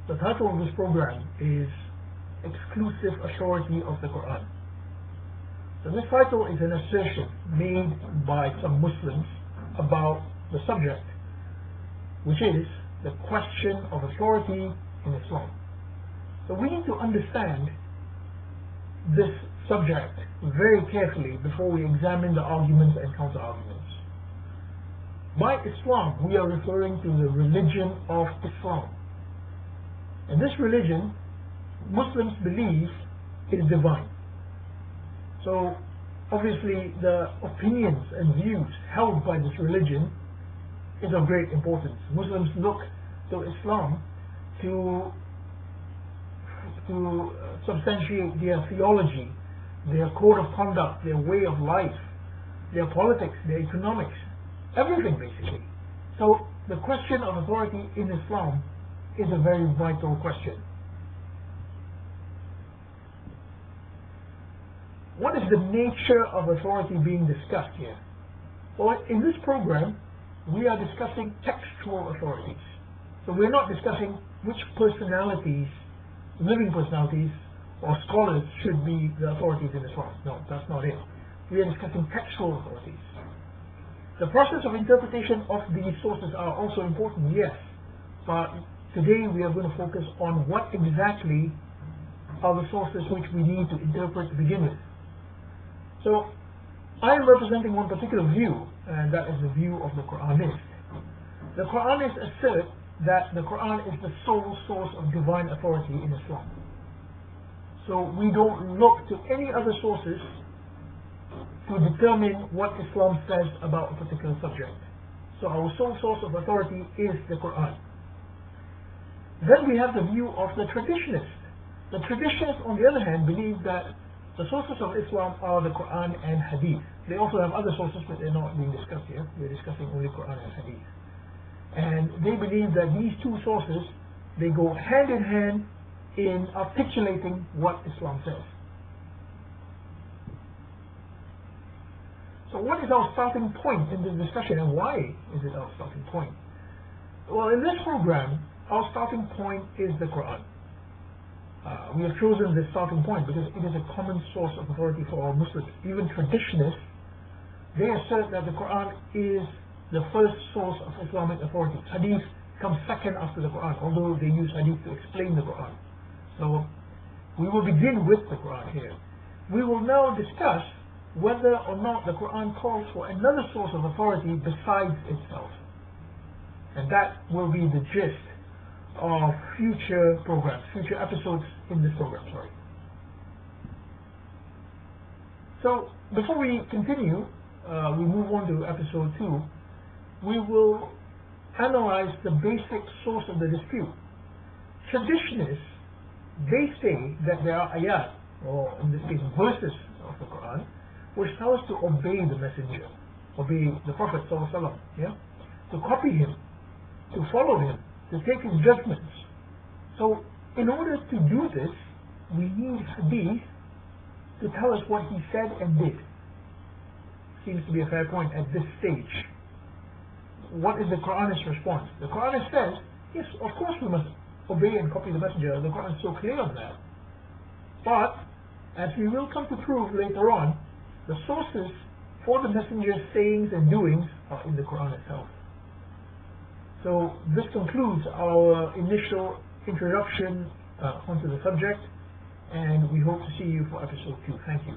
The title of this program is Exclusive Authority of the Quran. So this title is an assertion made by some Muslims about the subject, which is the question of authority in Islam. So we need to understand this subject very carefully before we examine the arguments and counter-arguments. By Islam, we are referring to the religion of Islam. And this religion, Muslims believe, is divine. So, obviously, the opinions and views held by this religion is of great importance. Muslims look to Islam to substantiate their theology, their code of conduct, their way of life, their politics, their economics, everything basically. So, the question of authority in Islam is a very vital question. What is the nature of authority being discussed here? Well, in this program, we are discussing textual authorities. So we're not discussing which personalities, living personalities, or scholars should be the authorities in Islam. No, that's not it. We are discussing textual authorities. The process of interpretation of these sources are also important, yes, but today we are going to focus on what exactly are the sources which we need to interpret to begin with. So, I am representing one particular view, and that is the view of the Quranists. The Quranists assert that the Quran is the sole source of divine authority in Islam. So, we don't look to any other sources to determine what Islam says about a particular subject. So, our sole source of authority is the Quran. Then we have the view of the traditionists. The traditionists, on the other hand, believe that the sources of Islam are the Quran and Hadith. They also have other sources, but they're not being discussed here. We're discussing only Quran and Hadith. And they believe that these two sources, they go hand in hand in articulating what Islam says. So what is our starting point in this discussion, and why is it our starting point? Well, in this program, our starting point is the Quran. We have chosen this starting point because it is a common source of authority for all Muslims. Even traditionists, they assert that the Quran is the first source of Islamic authority. Hadith comes second after the Quran, although they use Hadith to explain the Quran. So we will begin with the Quran here. We will now discuss whether or not the Quran calls for another source of authority besides itself. And that will be the gist of future programs, future episodes in this program, sorry. So, before we continue, we move on to episode 2, we will analyze the basic source of the dispute. Traditionists, they say that there are ayat, or in this case verses of the Quran, which tell us to obey the messenger, obey the Prophet ﷺ, yeah? To copy him, to follow him, to take his judgments. So, in order to do this, we need hadith to tell us what he said and did. Seems to be a fair point at this stage. What is the Quranist response? The Quranist says, yes, of course we must obey and copy the messenger. The Quran is so clear on that. But, as we will come to prove later on, the sources for the messenger's sayings and doings are in the Quran itself. So this concludes our initial introduction onto the subject, and we hope to see you for episode 2. Thank you.